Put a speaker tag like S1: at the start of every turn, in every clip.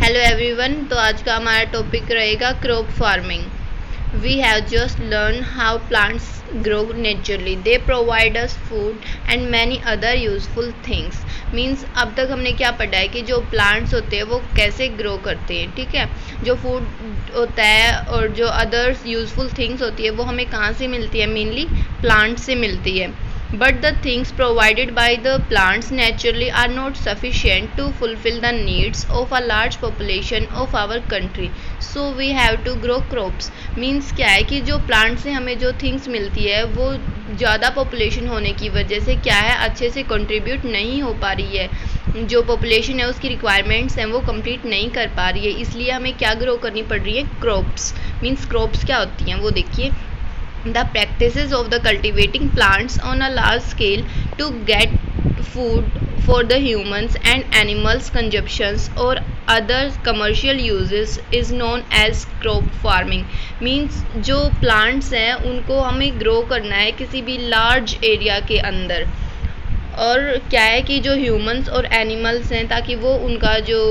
S1: Hello everyone. तो आज का हमारा टॉपिक रहेगा crop farming. We have just learn how plants grow naturally, they provide us food and many other useful things. Means अब तक हमने क्या पढ़ा है कि जो प्लांट्स होते हैं वो कैसे ग्रो करते हैं, ठीक है। जो फूड होता है और जो अदर्स यूजफुल थिंग्स होती है वो हमें कहाँ से मिलती है, मेनली प्लांट से मिलती है। But the things provided by the plants naturally are not sufficient to fulfill the needs of a large population of our country. So we have to grow crops. Means क्या है कि जो plant से हमें जो थिंग्स मिलती है वो ज़्यादा पॉपुलेशन होने की वजह से क्या है, अच्छे से कंट्रीब्यूट नहीं हो पा रही है। जो पॉपुलेशन है उसकी रिक्वायरमेंट्स हैं वो कंप्लीट नहीं कर पा रही है, इसलिए हमें क्या ग्रो करनी पड़ रही है, क्रॉप्स। मीन्स क्रॉप्स क्या होती हैं वो देखिए। The practices of the cultivating plants on a large scale to get food for the humans and animals consumptions or other commercial uses is known as crop farming. Means जो plants हैं उनको हमें grow करना है किसी भी large area के अंदर, और क्या है कि जो ह्यूमंस और एनिमल्स हैं ताकि वो उनका जो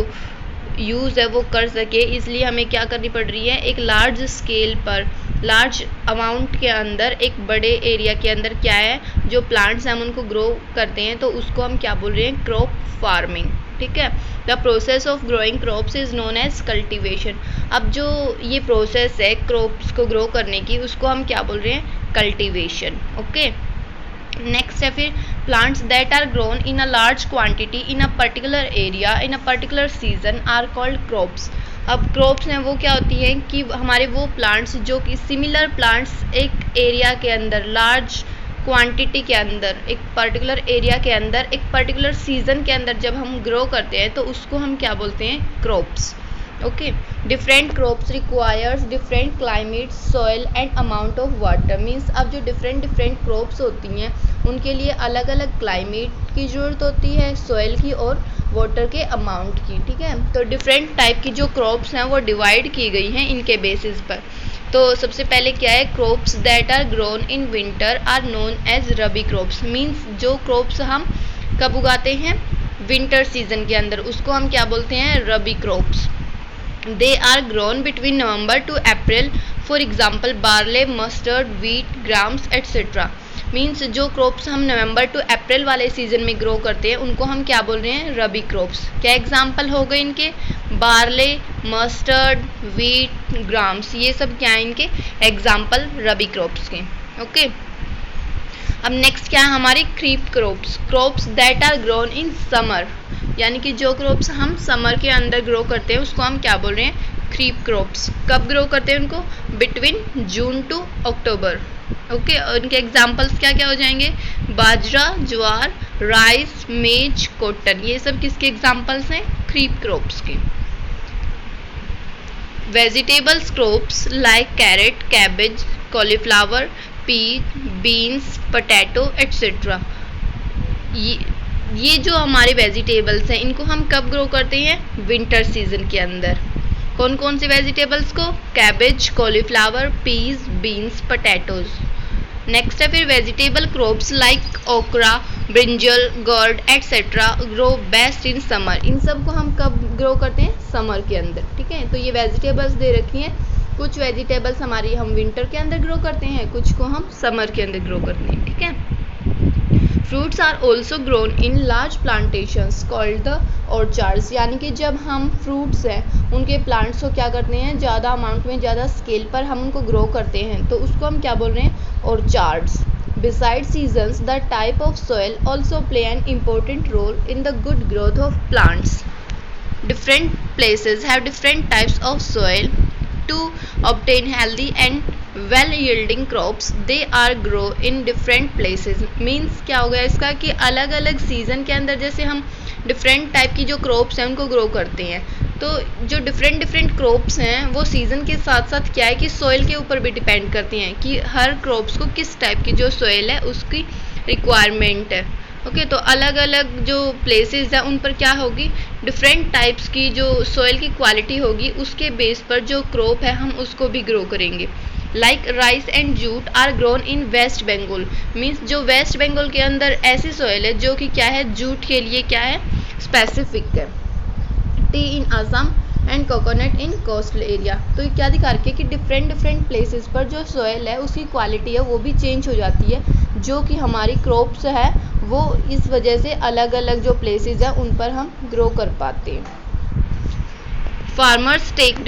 S1: यूज़ है वो कर सके, इसलिए हमें क्या करनी पड़ रही है, एक लार्ज स्केल पर, लार्ज अमाउंट के अंदर, एक बड़े एरिया के अंदर क्या है, जो प्लांट्स हैं हम उनको ग्रो करते हैं, तो उसको हम क्या बोल रहे हैं, क्रॉप फार्मिंग, ठीक है। The process of growing crops is known as cultivation. अब जो ये प्रोसेस है क्रॉप्स को ग्रो करने की, उसको हम क्या बोल रहे हैं, कल्टिवेशन, ओके। नेक्स्ट है फिर plants that are grown in a large quantity in a particular area in a particular season are called crops. अब क्रॉप्स हैं वो क्या होती हैं कि हमारे वो प्लांट्स जो कि सिमिलर प्लांट्स एक एरिया के अंदर, लार्ज क्वांटिटी के अंदर, एक पर्टिकुलर एरिया के अंदर, एक पर्टिकुलर सीजन के अंदर जब हम ग्रो करते हैं तो उसको हम क्या बोलते हैं, crops, okay. Different crops requires different climate, soil and amount of water. Means अब जो डिफरेंट क्रॉप्स होती हैं उनके लिए अलग अलग क्लाइमेट की ज़रूरत होती है, सॉइल की और वाटर के अमाउंट की, ठीक है। तो डिफरेंट टाइप की जो क्रॉप्स हैं वो डिवाइड की गई हैं इनके बेसिस पर। तो सबसे पहले क्या है, crops that are grown in winter are known as rabi crops. Means जो क्रॉप्स हम कब उगाते हैं, विंटर सीजन के अंदर, उसको हम क्या बोलते हैं, रबी crops. They are grown between November to April. For example, barley, mustard, wheat, grams, etc. Means जो क्रॉप्स हम नवंबर टू अप्रैल वाले सीजन में ग्रो करते हैं उनको हम क्या बोल रहे हैं, रबी क्रॉप्स। क्या एग्जाम्पल हो गए इनके, बार्ले, मस्टर्ड, वीट, ग्राम्स, ये सब क्या है इनके एग्जाम्पल रबी क्रॉप्स के, ओके। अब नेक्स्ट क्या है हमारी क्रीप crops. Crops that are grown in summer, यानी कि जो क्रॉप्स हम समर के अंदर ग्रो करते हैं उसको हम क्या बोल रहे हैं, क्रीप क्रॉप्स। कब ग्रो करते हैं उनको, between June to October, okay. और उनके एग्जाम्पल्स क्या क्या हो जाएंगे, बाजरा, ज्वार, राइस, मेज, कॉटन, ये सब किसके एग्जाम्पल्स हैं, क्रीप क्रॉप्स के। Vegetables crops like carat, cabbage, cauliflower, P, beans, potato etcetera. ये जो हमारे वेजिटेबल्स हैं इनको हम कब ग्रो करते हैं, विंटर सीजन के अंदर। कौन कौन से वेजिटेबल्स को, cabbage, cauliflower, peas, beans, potatoes. Next है फिर vegetable crops like okra, brinjal, gourd etcetera grow best in summer. इन सब को हम कब ग्रो करते हैं, समर के अंदर, ठीक है। तो ये वेजिटेबल्स दे रखी हैं, कुछ वेजिटेबल्स हमारी हम विंटर के अंदर ग्रो करते हैं, कुछ को हम समर के अंदर ग्रो करते हैं, ठीक है। Fruits are also grown in large plantations called the orchards. यानी कि जब हम फ्रूट्स हैं उनके प्लांट्स को क्या करते हैं, ज़्यादा अमाउंट में, ज़्यादा स्केल पर हम उनको ग्रो करते हैं तो उसको हम क्या बोल रहे हैं, ऑर्चार्ड्स। Besides seasons, the type of soil also play an important role in the good growth of plants. Different places have different types of soil to obtain healthy and well yielding crops. They are grow in different places. Means क्या हो गया इसका कि अलग अलग season के अंदर जैसे हम डिफरेंट टाइप की जो क्रॉप्स हैं उनको ग्रो करते हैं, तो जो डिफरेंट क्रॉप्स हैं वो सीज़न के साथ साथ क्या है कि सॉइल के ऊपर भी डिपेंड करती हैं कि हर क्रॉप्स को किस टाइप की जो सॉइल है उसकी रिक्वायरमेंट है, ओके। तो अलग अलग जो प्लेसेस हैं उन पर क्या होगी, डिफरेंट टाइप्स की जो सॉइल की क्वालिटी होगी उसके बेस पर जो क्रॉप है हम उसको भी ग्रो करेंगे। Like rice and jute are grown in West Bengal. Means जो वेस्ट बंगाल के अंदर ऐसी सॉइल है जो कि क्या है, जूट के लिए क्या है, स्पेसिफिक है। T in Assam and coconut in coastal area. तो ये क्या दिखा रखी है कि डिफरेंट प्लेसेस पर जो सॉइल है उसकी क्वालिटी है वो भी चेंज हो जाती है, जो कि हमारी क्रॉप्स है वो इस वजह से अलग अलग जो प्लेसेस हैं उन पर हम ग्रो कर पाते हैं। Farmers take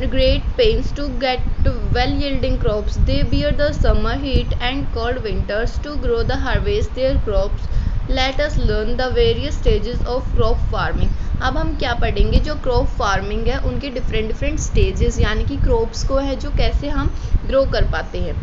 S1: great pains to get well yielding crops. They bear the summer heat and cold winters to grow the harvest their crops. Let us learn the various stages of crop farming. अब हम क्या पढ़ेंगे, जो crop farming है उनके different stages यानी कि crops को है जो कैसे हम ग्रो कर पाते हैं।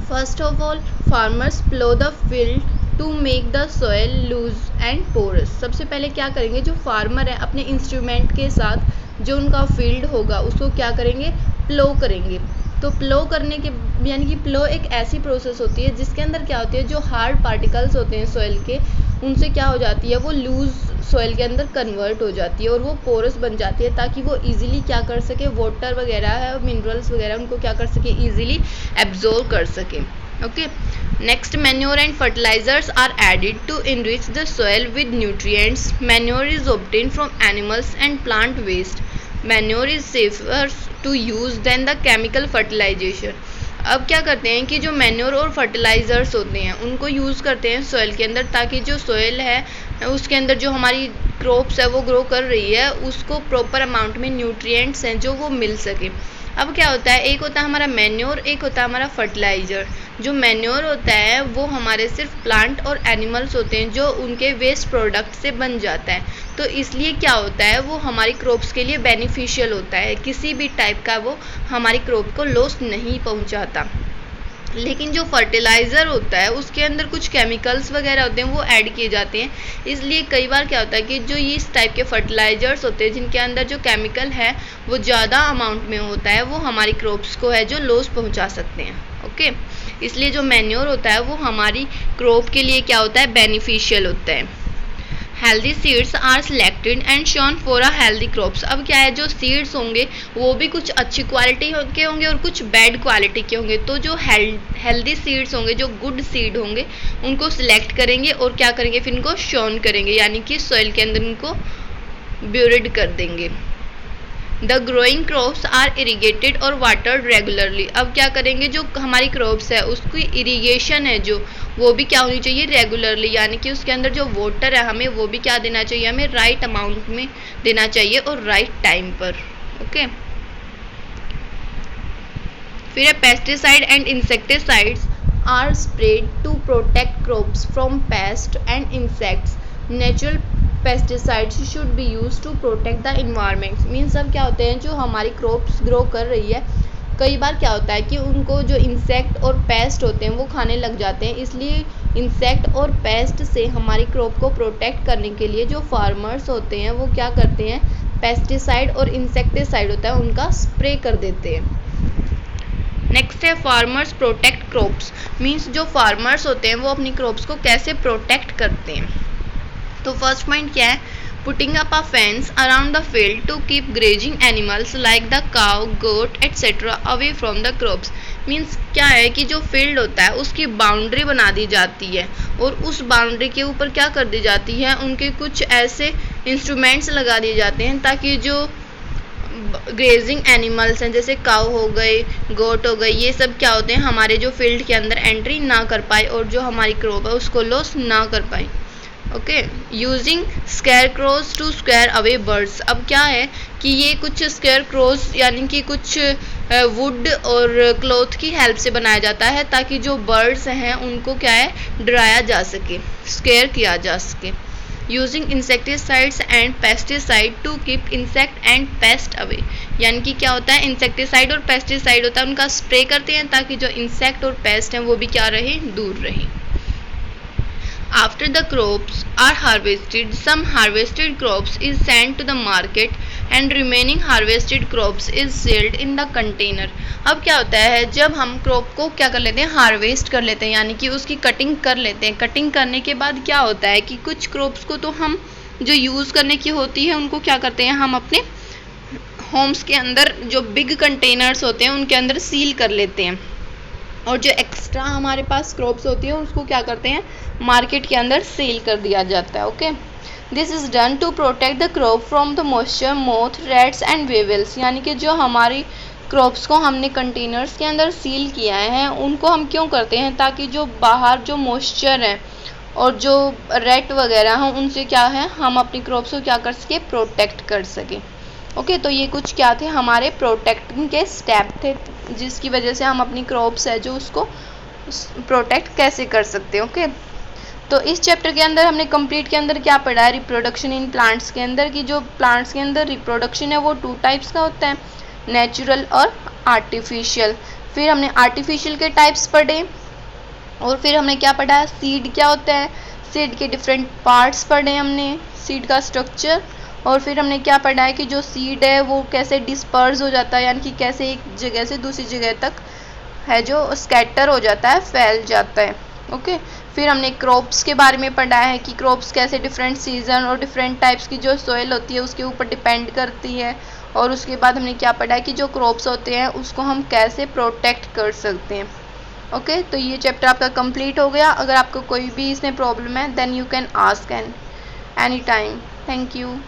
S1: First of all farmers plough the field to make the soil loose and porous. सबसे पहले क्या करेंगे, जो फार्मर है अपने इंस्ट्रूमेंट के साथ जो उनका फील्ड होगा उसको क्या करेंगे, प्लो करेंगे। तो प्लो करने के यानी कि प्लो एक ऐसी प्रोसेस होती है जिसके अंदर क्या होती है, जो हार्ड पार्टिकल्स होते हैं सॉइल के उनसे क्या हो जाती है, वो लूज सॉइल के अंदर कन्वर्ट हो जाती है और वो पोरस बन जाती है, ताकि वो इजीली क्या कर सके, वाटर वगैरह है मिनरल्स वगैरह उनको क्या कर सके, इजीली एब्जॉर्ब कर सके। Okay, next manure and fertilizers are added to enrich the soil with nutrients. Manure is obtained from animals and plant waste. Manure is safer to use than the chemical fertilization. अब क्या करते हैं कि जो manure और fertilisers होते हैं उनको यूज़ करते हैं सॉइल के अंदर, ताकि जो सॉइल है उसके अंदर जो हमारी क्रॉप्स है वो ग्रो कर रही है उसको प्रॉपर अमाउंट में न्यूट्रिएंट्स हैं जो वो मिल सके। अब क्या होता है, एक होता है हमारा मैन्योर, एक होता है हमारा फर्टिलाइज़र। जो मैन्योर होता है वो हमारे सिर्फ प्लांट और एनिमल्स होते हैं जो उनके वेस्ट प्रोडक्ट से बन जाता है, तो इसलिए क्या होता है वो हमारी क्रॉप्स के लिए बेनिफिशियल होता है, किसी भी टाइप का वो हमारी क्रॉप को लॉस नहीं पहुंचाता। लेकिन जो फर्टिलाइज़र होता है उसके अंदर कुछ केमिकल्स वगैरह होते हैं वो ऐड किए जाते हैं, इसलिए कई बार क्या होता है कि जो ये इस टाइप के फर्टिलाइज़र्स होते हैं जिनके अंदर जो केमिकल है वो ज़्यादा अमाउंट में होता है, वो हमारी क्रॉप्स को है जो लॉस पहुंचा सकते हैं। ओके, इसलिए जो मैन्योर होता है वो हमारी क्रॉप के लिए क्या होता है, बेनिफिशियल होता है। Healthy seeds are selected and sown for a healthy crops. अब क्या है, जो सीड्स होंगे वो भी कुछ अच्छी क्वालिटी के होंगे और कुछ बैड क्वालिटी के होंगे, तो जो हेल्दी सीड्स होंगे, जो गुड सीड होंगे उनको सिलेक्ट करेंगे और क्या करेंगे, फिर इनको शोन करेंगे यानी कि सॉइल के अंदर इनको ब्यूरिड कर देंगे। The growing crops are irrigated और वाटर्ड रेगुलरली। अब क्या करेंगे, जो हमारी क्रॉप्स है उसकी इरीगेशन है जो वो भी क्या होनी चाहिए, रेगुलरली, यानी कि उसके अंदर जो वाटर है हमें वो भी क्या देना चाहिए, हमें राइट अमाउंट में देना चाहिए और राइट टाइम पर। ओके, फिर pesticide and insecticides are spread to protect crops from pest and insects. Natural pesticides should be use to protect the environment. Means अब क्या होते हैं, जो हमारी क्रॉप्स ग्रो कर रही है कई बार क्या होता है कि उनको जो इंसेक्ट और पेस्ट होते हैं वो खाने लग जाते हैं, इसलिए इंसेक्ट और पेस्ट से हमारी क्रॉप को प्रोटेक्ट करने के लिए जो फार्मर्स होते हैं वो क्या करते हैं, पेस्टिसाइड और इंसेक्टिसाइड होता है उनका स्प्रे कर देते हैं। नेक्स्ट है फार्मर्स प्रोटेक्ट क्रॉप्स। मीन्स जो फार्मर्स होते हैं वो अपनी क्रॉप्स को कैसे प्रोटेक्ट करते हैं। तो फर्स्ट पॉइंट क्या है, putting up a fence around the field to keep grazing animals like the cow, goat etcetera away from the crops. Means क्या है कि जो फील्ड होता है उसकी बाउंड्री बना दी जाती है और उस बाउंड्री के ऊपर क्या कर दी जाती है, उनके कुछ ऐसे इंस्ट्रूमेंट्स लगा दिए जाते हैं ताकि जो ग्रेजिंग एनिमल्स हैं जैसे काउ हो गए, गोट हो गए, ये सब क्या होते हैं हमारे जो फील्ड के अंदर एंट्री ना कर पाए और जो हमारी क्रॉप है उसको लॉस ना कर पाए। Okay, using scarecrows to scare away birds. अब क्या है कि ये कुछ स्केयर क्रोज यानी कि कुछ वुड और क्लॉथ की हेल्प से बनाया जाता है ताकि जो बर्ड्स हैं उनको क्या है, डराया जा सके, स्केयर किया जा सके। Using insecticides and pesticide to keep insect and pest away. यानी कि क्या होता है, इंसेक्टिसाइड और पेस्टिसाइड होता है उनका स्प्रे करते हैं ताकि जो इंसेक्ट और पेस्ट हैं वो भी क्या रहे, दूर रहे। After the crops are harvested, some harvested crops is sent to the market and remaining harvested crops is sold in the container. अब क्या होता है, जब हम क्रॉप को क्या कर लेते हैं, हार्वेस्ट कर लेते हैं यानी कि उसकी कटिंग कर लेते हैं। कटिंग करने के बाद क्या होता है कि कुछ क्रॉप्स को तो हम जो यूज़ करने की होती है उनको क्या करते हैं, हम अपने होम्स के अंदर जो बिग कंटेनर्स होते हैं उनके अंदर सील कर लेते हैं और जो एक्स्ट्रा हमारे पास क्रॉप्स होती है उसको क्या करते हैं, मार्केट के अंदर सेल कर दिया जाता है। Okay, this is done to protect the crop from the moisture, moth, rats and weevils. यानी कि जो हमारी क्रॉप्स को हमने कंटेनर्स के अंदर सील किया है उनको हम क्यों करते हैं, ताकि जो बाहर जो मॉइस्चर है और जो रेट वगैरह हैं उनसे क्या है हम अपनी क्रॉप्स को क्या कर सके, प्रोटेक्ट कर सके। ओके, तो ये कुछ क्या थे हमारे प्रोटेक्टिंग के स्टेप थे, जिसकी वजह से हम अपनी क्रॉप्स है जो उसको प्रोटेक्ट कैसे कर सकते हैं। ओके, तो इस चैप्टर के अंदर हमने कंप्लीट के अंदर क्या पढ़ा है, रिप्रोडक्शन इन प्लांट्स के अंदर की जो प्लांट्स के अंदर रिप्रोडक्शन है वो 2 टाइप्स का होता है, नेचुरल और आर्टिफिशियल। फिर हमने आर्टिफिशियल के टाइप्स पढ़े और फिर हमने क्या पढ़ा है, सीड क्या होता है, सीड के डिफरेंट पार्ट्स पढ़े हमने, सीड का स्ट्रक्चर। और फिर हमने क्या पढ़ा है कि जो सीड है वो कैसे डिस्पर्स हो जाता है, यानी कि कैसे एक जगह से दूसरी जगह तक है जो स्कैटर हो जाता है, फैल जाता है। ओके, फिर हमने क्रॉप्स के बारे में पढ़ा है कि क्रॉप्स कैसे डिफरेंट सीजन और डिफरेंट टाइप्स की जो सोइल होती है उसके ऊपर डिपेंड करती है। और उसके बाद हमने क्या पढ़ा है कि जो क्रॉप्स होते हैं उसको हम कैसे प्रोटेक्ट कर सकते हैं। ओके, तो ये चैप्टर आपका कंप्लीट हो गया। अगर आपको कोई भी इसमें प्रॉब्लम है then you can ask any time. Thank you.